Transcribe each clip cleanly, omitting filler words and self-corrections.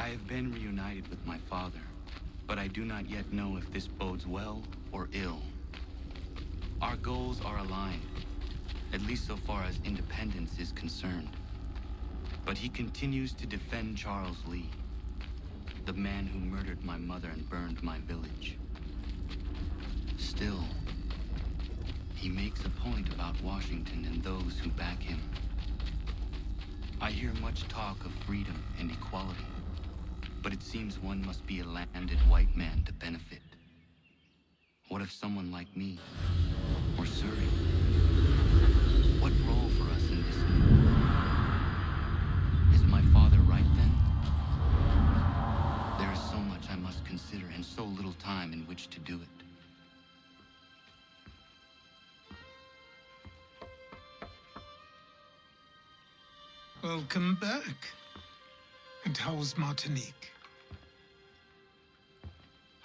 I have been reunited with my father, but I do not yet know if this bodes well or ill. Our goals are aligned, at least so far as independence is concerned. But he continues to defend Charles Lee, the man who murdered my mother and burned my village. Still, he makes a point about Washington and those who back him. I hear much talk of freedom and equality, but it seems one must be a landed white man to benefit. What if someone like me, or Surrey? What role for us in this? Is my father right then? There is so much I must consider and so little time in which to do it. Welcome back. And how's Martinique?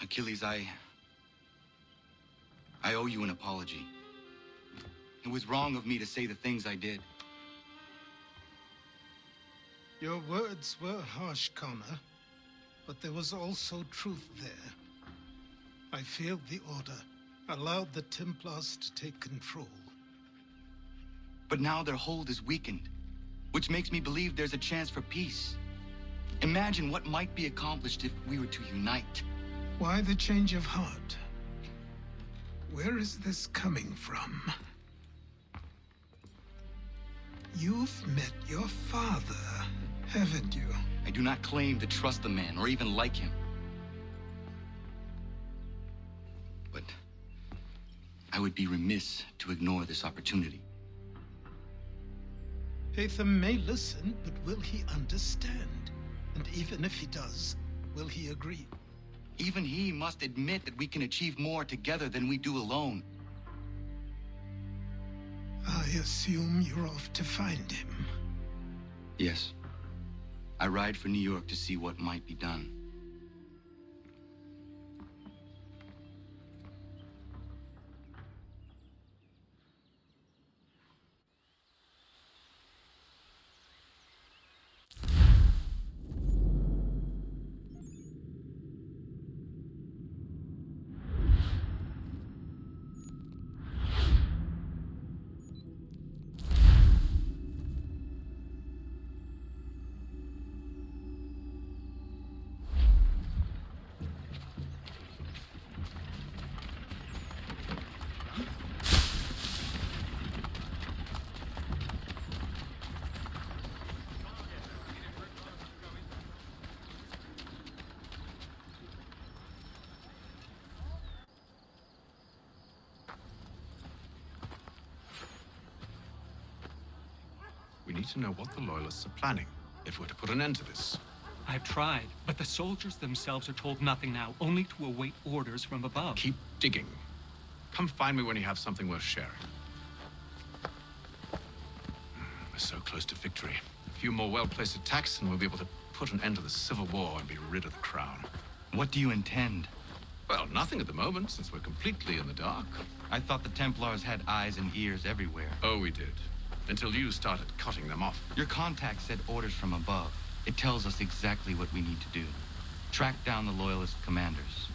Achilles, I owe you an apology. It was wrong of me to say the things I did. Your words were harsh, Connor, but there was also truth there. I failed the order, allowed the Templars to take control. But now their hold is weakened, which makes me believe there's a chance for peace. Imagine what might be accomplished if we were to unite. Why the change of heart? Where is this coming from? You've met your father, haven't you? I do not claim to trust the man or even like him. But I would be remiss to ignore this opportunity. Hatham may listen, but will he understand? And even if he does, will he agree? Even he must admit that we can achieve more together than we do alone. I assume you're off to find him. Yes. I ride for New York to see what might be done. We need to know what the Loyalists are planning, if we're to put an end to this. I've tried, but the soldiers themselves are told nothing now, only to await orders from above. Keep digging. Come find me when you have something worth sharing. We're so close to victory. A few more well-placed attacks and we'll be able to put an end to the Civil War and be rid of the crown. What do you intend? Well, nothing at the moment, since we're completely in the dark. I thought the Templars had eyes and ears everywhere. Oh, we did. Until you started cutting them off. Your contact said orders from above. It tells us exactly what we need to do. Track down the Loyalist commanders.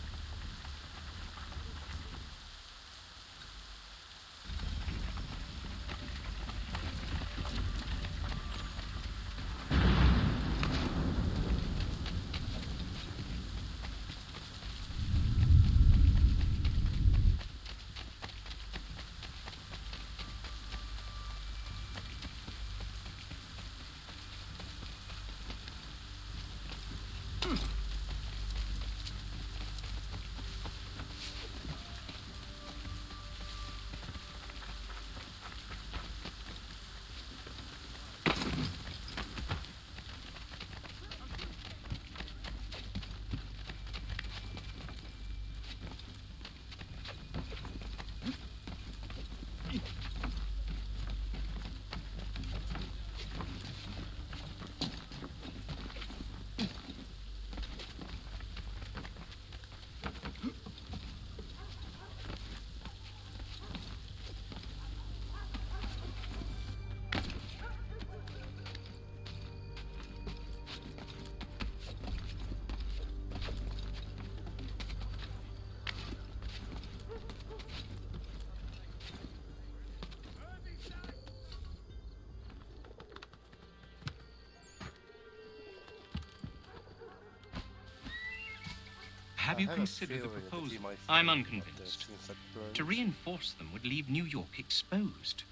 have you have a considered the feeling that proposal? he might I'm find unconvinced. things that burn. To reinforce them would leave New York exposed.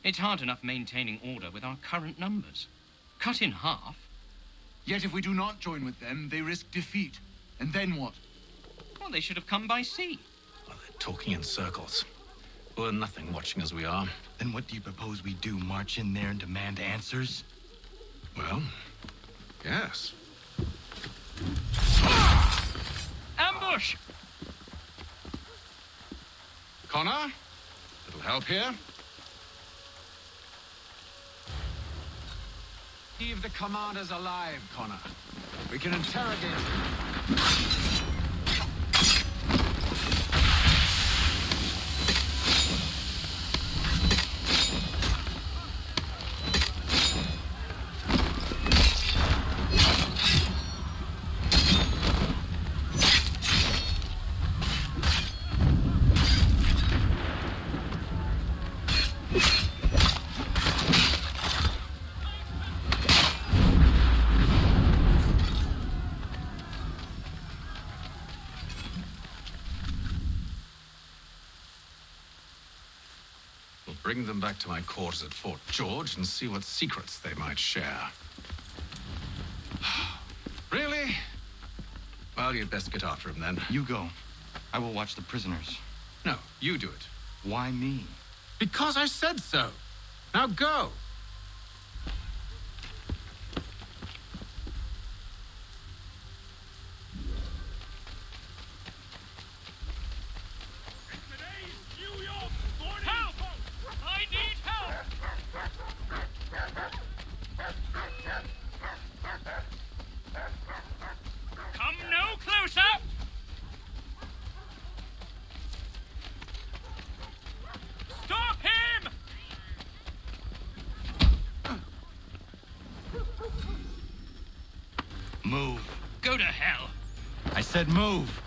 It's hard enough maintaining order with our current numbers. Cut in half. Yet if we do not join with them, they risk defeat. And then what? Well, they should have come by sea. Well, they're talking in circles. We're nothing watching as we are. Then what do you propose we do? March in there and demand answers? Well, yes. Ambush! Connor? Little help here? Leave the commanders alive, Connor. We can interrogate them. Bring them back to my quarters at Fort George and see what secrets they might share. Really? Well, you'd best get after him then. You go. I will watch the prisoners. No, you do it. Why me? Because I said so. Now go. Help! I need help! Come no closer! Stop him! Move. Go to hell! I said move.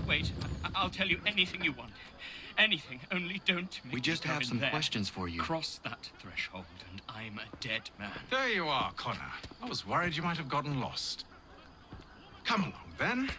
Wait. I'll tell you anything you want. Anything, only don't make We just me go have in some there. questions for you. Cross that threshold and I'm a dead man. There you are, Connor. I was worried you might have gotten lost. Come along, then.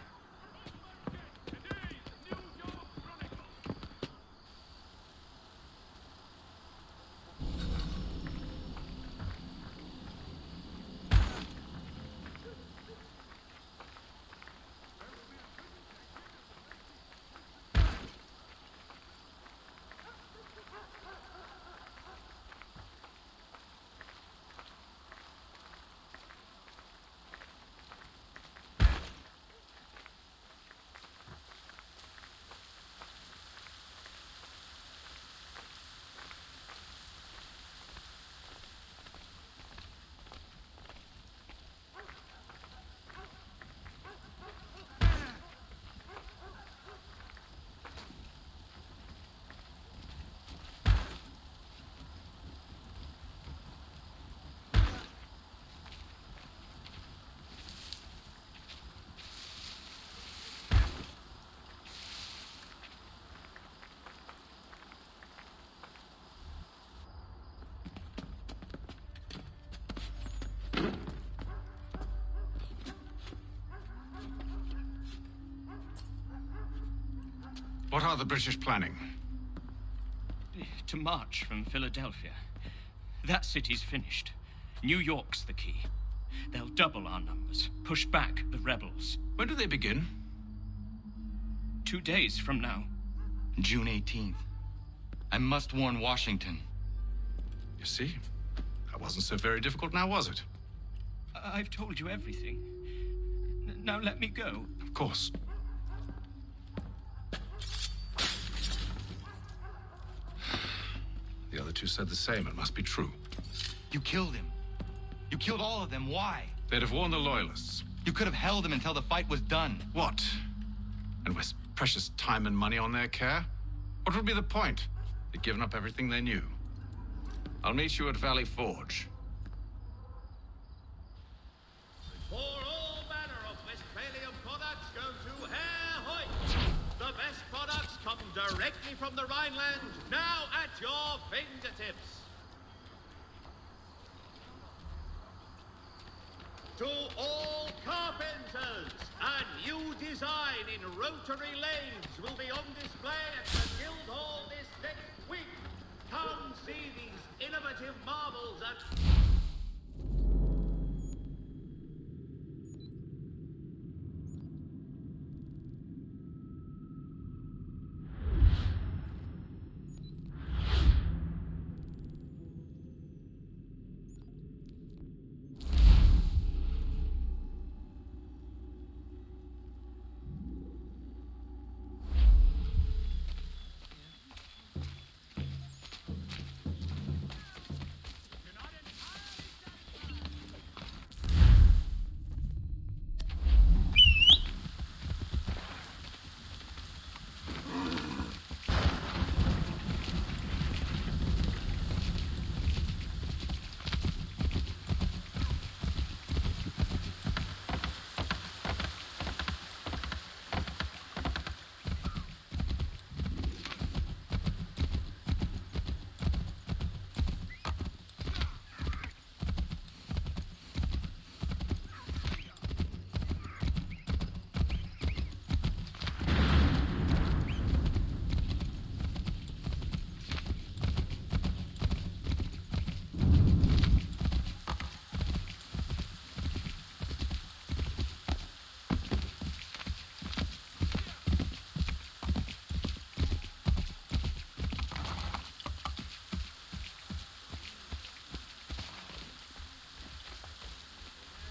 What are the British planning? To march from Philadelphia. That city's finished. New York's the key. They'll double our numbers, push back the rebels. When do they begin? 2 days from now. June 18th. I must warn Washington. You see? That wasn't so very difficult now, was it? I've told you everything. Now let me go. Of course. The other two said the same. It must be true. You killed him. You killed all of them. Why? They'd have warned the Loyalists. You could have held him until the fight was done. What? And waste precious time and money on their care? What would be the point? They'd given up everything they knew. I'll meet you at Valley Forge. For all manner of Westphalian products go to Herr Hoyt. The best products come directly from the Rhineland, now at your fingertips. To all carpenters, a new design in rotary lathes will be on display at the Guildhall this next week. Come see these innovative marvels at...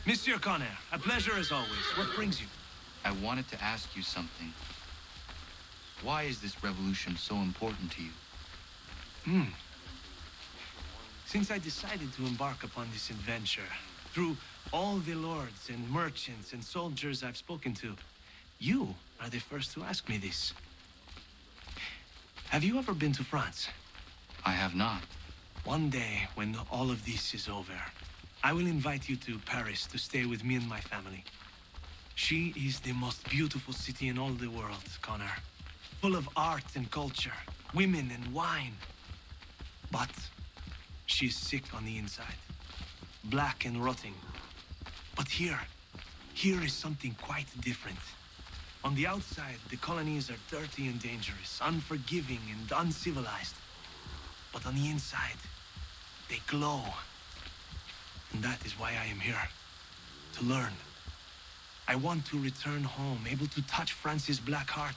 Monsieur Connor, a pleasure as always. What brings you? I wanted to ask you something. Why is this revolution so important to you? Since I decided to embark upon this adventure, through all the lords and merchants and soldiers I've spoken to, you are the first to ask me this. Have you ever been to France? I have not. One day, when all of this is over, I will invite you to Paris to stay with me and my family. She is the most beautiful city in all the world, Connor. Full of art and culture, women and wine. But she's sick on the inside. Black and rotting. But here is something quite different. On the outside, the colonies are dirty and dangerous, unforgiving and uncivilized. But on the inside, they glow. And that is why I am here. To learn. I want to return home, able to touch France's black heart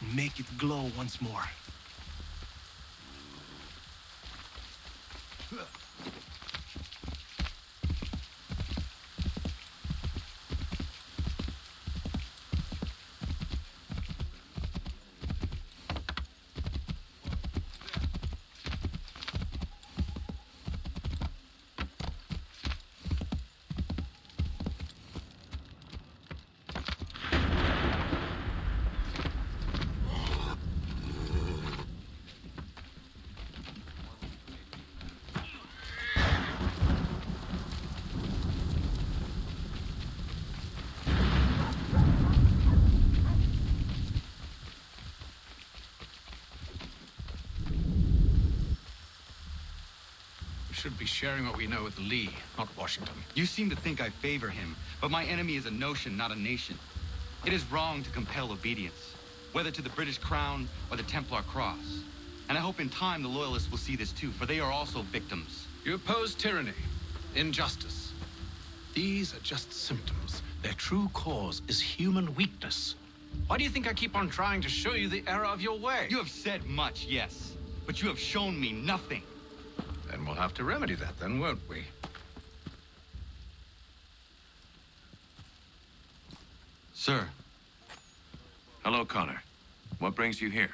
and make it glow once more. Should be sharing what we know with Lee, not Washington. You seem to think I favor him, but my enemy is a notion, not a nation. It is wrong to compel obedience, whether to the British Crown or the Templar Cross. And I hope in time the Loyalists will see this too, for they are also victims. You oppose tyranny, injustice. These are just symptoms. Their true cause is human weakness. Why do you think I keep on trying to show you the error of your way? You have said much, yes, but you have shown me nothing. Then we'll have to remedy that then, won't we? Sir, Hello, Connor. What brings you here?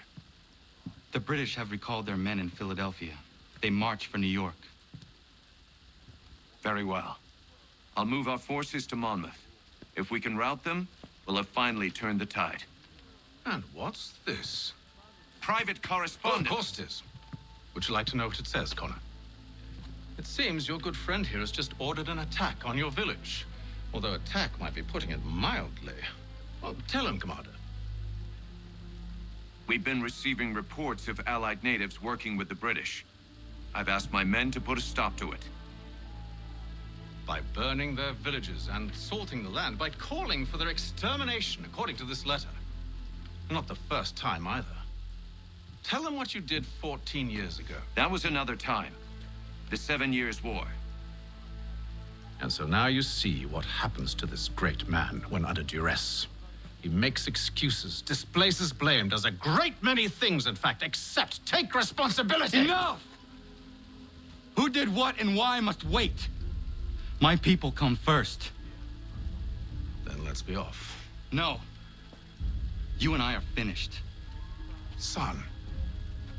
the British have recalled their men in Philadelphia. They march for New York. Very well. I'll move our forces to Monmouth. If we can rout them, we'll have finally turned the tide. And what's this? Private Oh, of correspondence. course it is. Would you like to know what it says, Connor? It seems your good friend here has just ordered an attack on your village. Although attack might be putting it mildly. Well, tell him, Commander. We've been receiving reports of Allied natives working with the British. I've asked my men to put a stop to it. By burning their villages and salting the land, by calling for their extermination, according to this letter. Not the first time, either. Tell them what you did 14 years ago. That was another time. The 7 Years' War. And so now you see what happens to this great man when under duress. He makes excuses, displaces blame, does a great many things, in fact, except take responsibility. Enough! Who did what and why must wait. My people come first. Then let's be off. No. You and I are finished. Son.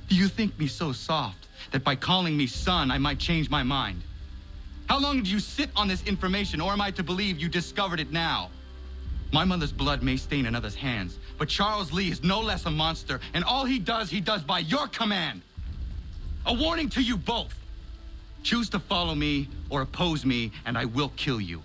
Do you think me so soft that by calling me son, I might change my mind? How long did you sit on this information, or am I to believe you discovered it now? My mother's blood may stain another's hands, but Charles Lee is no less a monster, and all he does by your command. A warning to you both. Choose to follow me or oppose me, and I will kill you.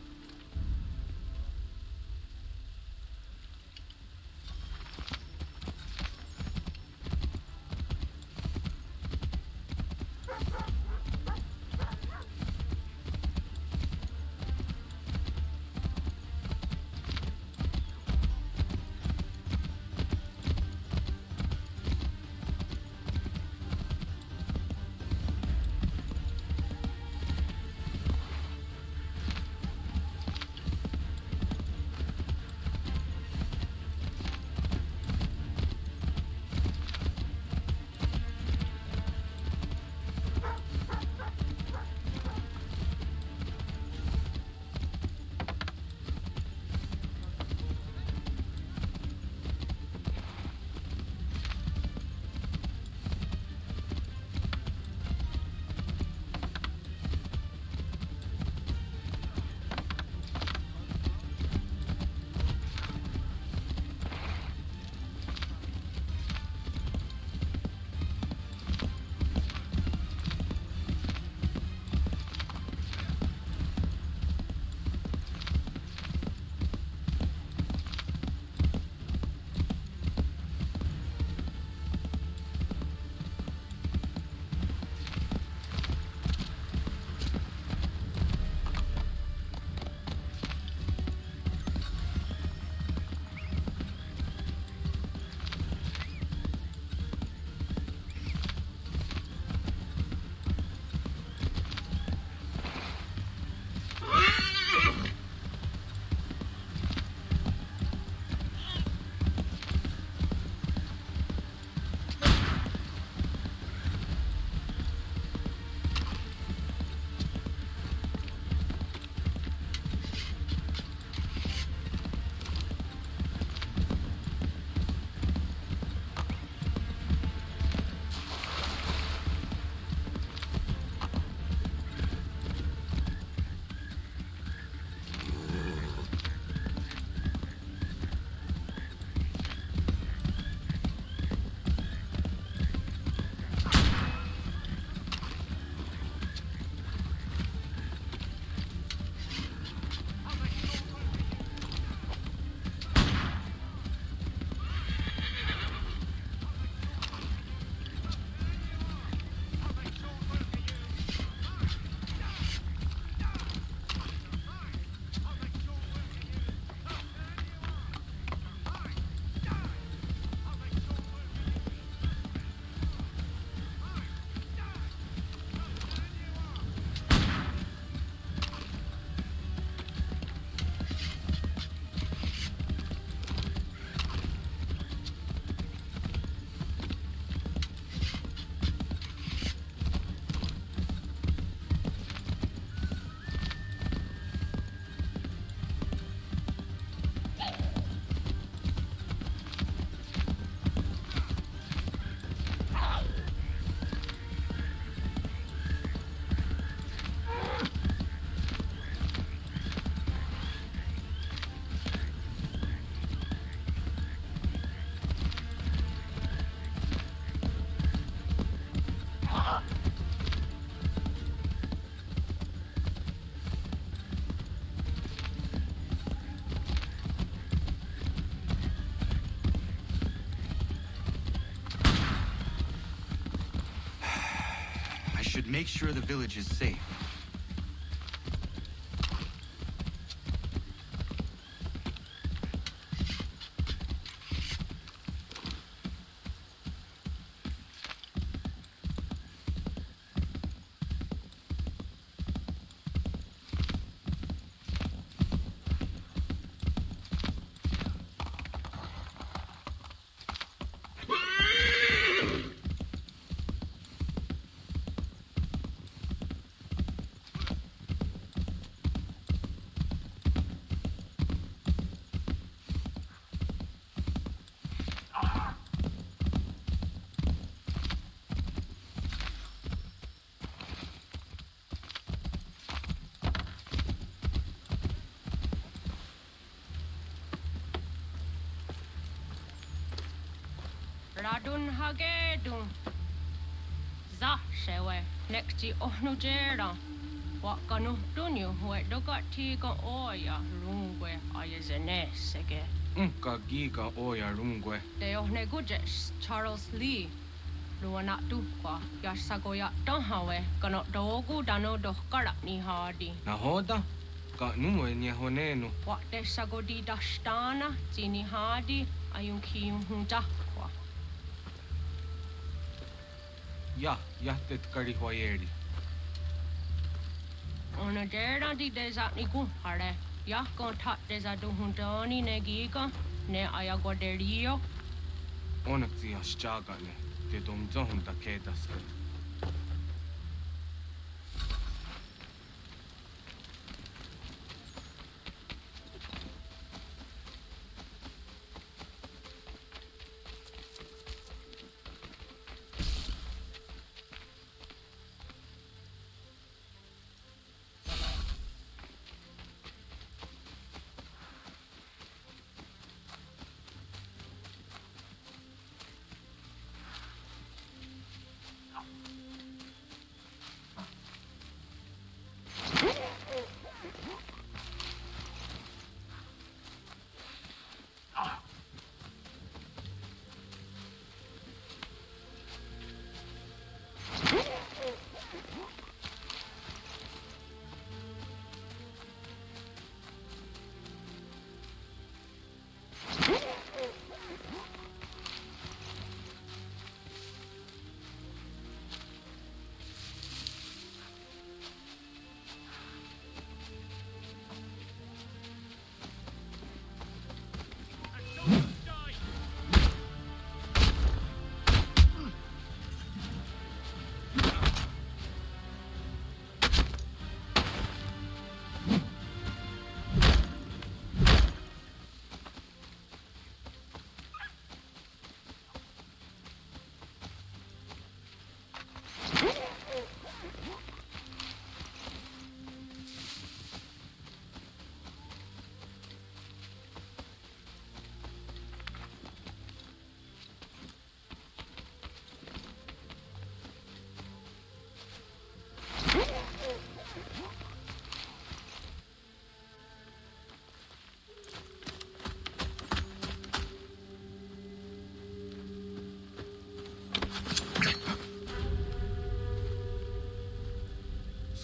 Make sure the village is safe. Radun hagedun. Zashewe, nekti ohnujera. Wakanu dunyu, we dogati ga oya, rungwe ayazenesege. Unka giga oya rungwe. De ohne gujes, Charles Lee. Luana tukwa, yasagoya donhawe, kano dogu dano dohkara ni hadi. Nahoda? Ka numwe nye honenu. Wakte sagodi dashtana, zini hadi, ayun kiyun hundakwa. Ja, jättet kari hoyeri. Ona dera di desa ni kuhare. Ya kon tat desa duhundani ne giga, ne ayagoderio. Onneksi ja sjagane. Te dom zohunta kedaske.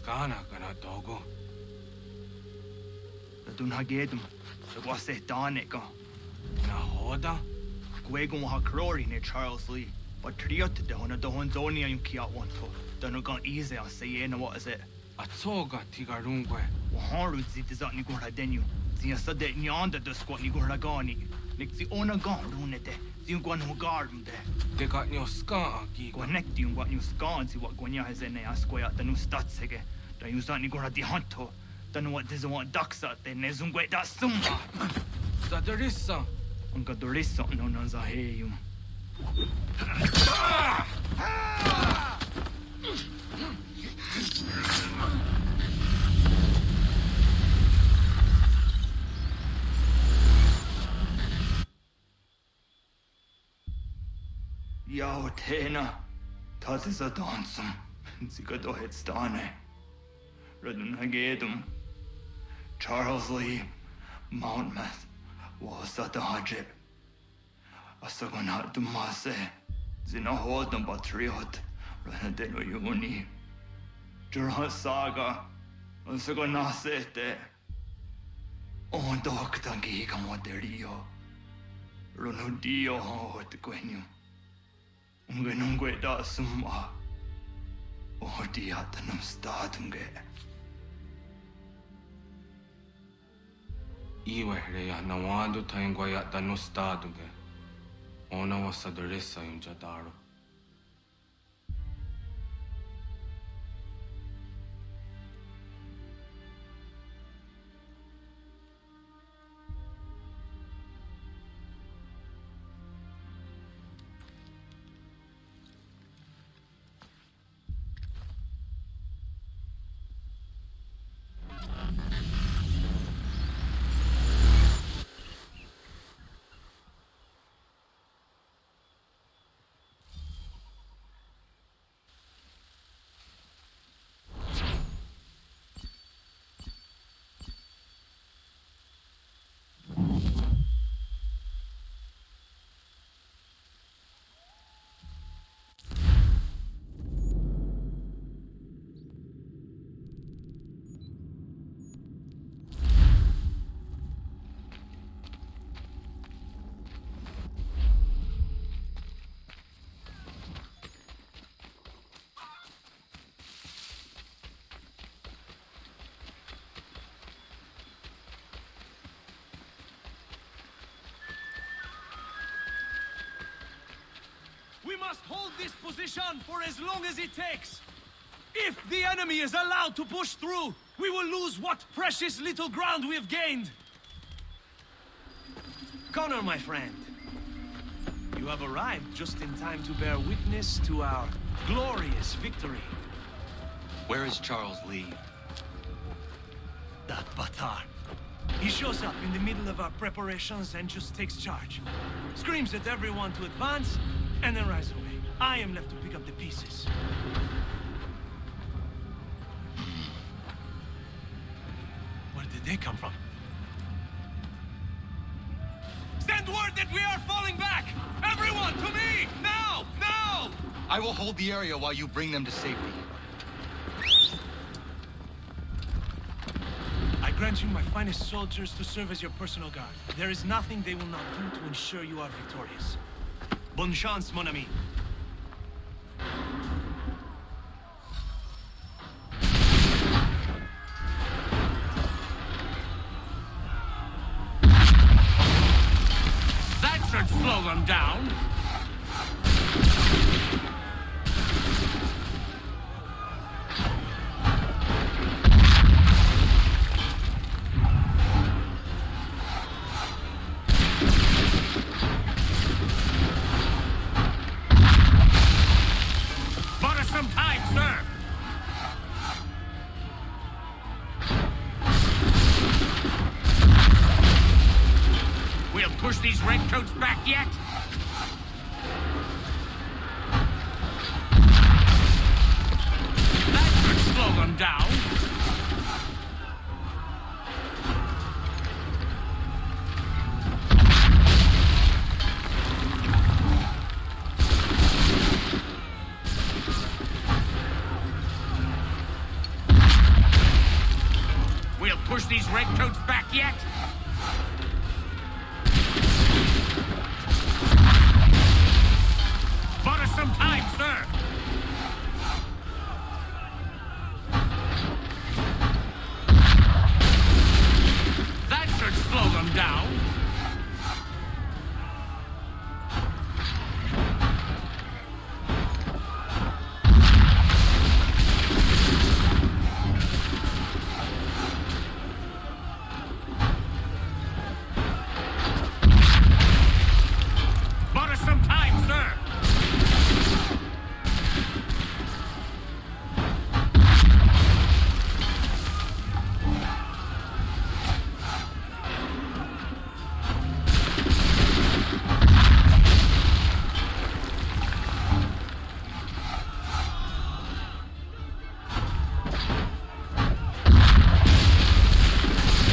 Skana kana dogo. Radun hagedum. Sagwase daneka. Nahoda? Gwegon ha krori ne Charles Lee. But triot de hona dohon zoni ayun kiat one to. Dano gan easy on say na what is it? Atsoga tigarungwe. Waharu zit is ni gorha denu. Zia sade nyanda de squat ni gorha gani. Nixi ona gan runete. Zia gwan ho garden de. Te got nyo ska giga. Connect you what you scan see what gwanya has in a square the new stats again. Da you start ni gorha di hunto. Don't what doesn't want ducks out there. Nezungwe da summa. Sadarissa. Unka dorissa no nanzaheyum. Yao tena, that is a dansum. Zigado headstane. Redun hagedum. Charles Lee, Monmouth, was at the hajib. Asagonat dumase. Zinahodum batriot. Renadeno uni. Jurhan saga. Asagonasete. On doctangi camoderio. Runudio hot quenium. Ungenungue da summa. Odiatanum statunge. Iwe reya nawando taingwa ya dano staduge. Ona wa sadarissa yung jadaro. hold this position for as long as it takes. If the enemy is allowed to push through, we will lose what precious little ground we have gained. Connor, my friend, you have arrived just in time to bear witness to our glorious victory. Where is Charles Lee? That Batar. He shows up in the middle of our preparations and just takes charge. Screams at everyone to advance, and then rides away. I am left to pick up the pieces. Where did they come from? Send word that we are falling back! Everyone, to me! Now! Now! I will hold the area while you bring them to safety. I grant you my finest soldiers to serve as your personal guard. There is nothing they will not do to ensure you are victorious. Bonne chance, mon ami. That should slow them down. Bought us some time, sir. We'll push these redcoats back yet? That should slow them down. We'll push these redcoats back yet? Bought us some time, sir. That should slow them down. Bought us some time, sir.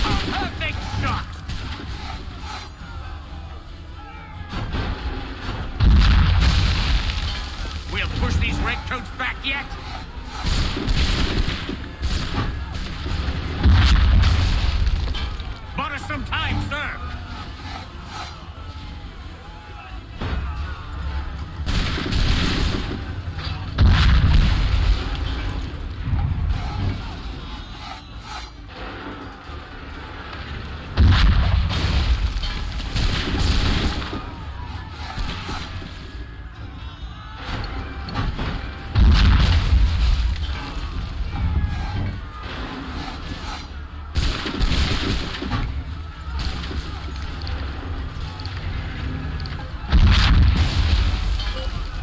A perfect shot. We'll push these redcoats back yet? Bought us some time, sir.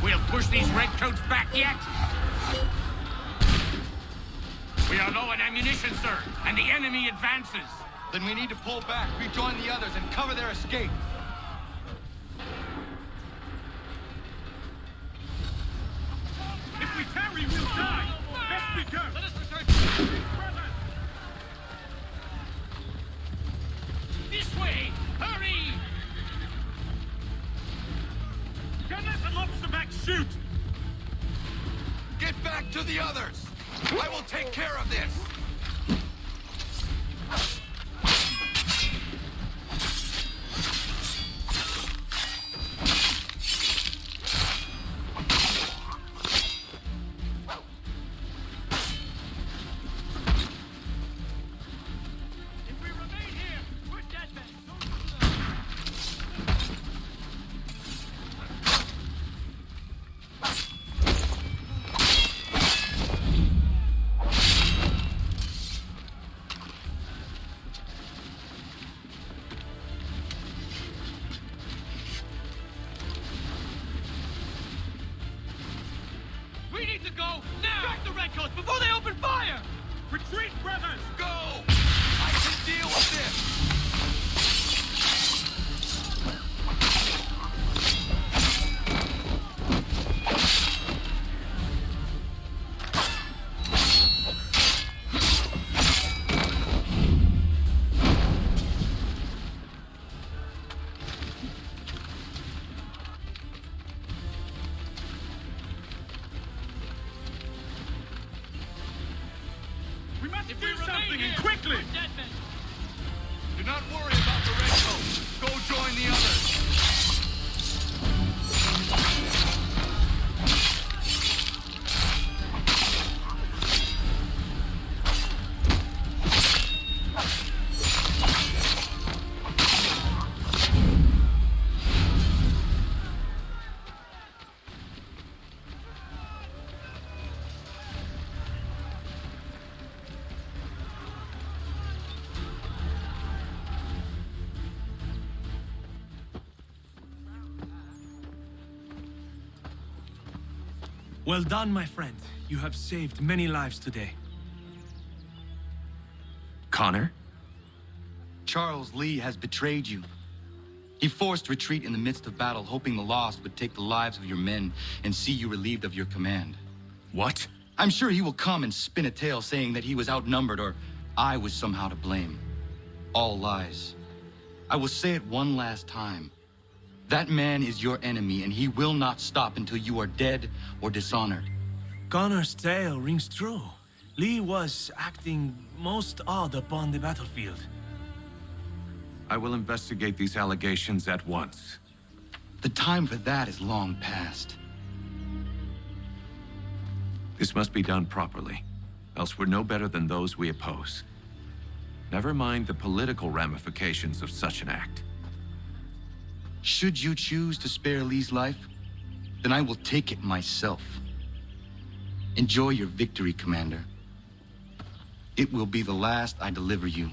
We'll push these redcoats back yet? We are low on ammunition, sir, and the enemy advances. Then we need to pull back, rejoin the others, and cover their escape. If we tarry, we'll die. Best we go. Let us return. This way! Hurry! Don't let the lobster back shoot. Get back to the others! I will take care of this! If we remain here, we're dead men. We need to go now! Track the Redcoats before they open fire! Retreat, brothers! Go! I can deal with this! We must If do we remain something, here, and quickly! we're dead men. Do not worry about the Redcoats. Go join the others. Well done, my friend. You have saved many lives today. Connor? Charles Lee has betrayed you. He forced retreat in the midst of battle, hoping the lost would take the lives of your men and see you relieved of your command. What? I'm sure he will come and spin a tale saying that he was outnumbered or I was somehow to blame. All lies. I will say it one last time. That man is your enemy, and he will not stop until you are dead or dishonored. Connor's tale rings true. Lee was acting most odd upon the battlefield. I will investigate these allegations at once. The time for that is long past. This must be done properly, else we're no better than those we oppose. Never mind the political ramifications of such an act. Should you choose to spare Lee's life, then I will take it myself. Enjoy your victory, Commander. It will be the last I deliver you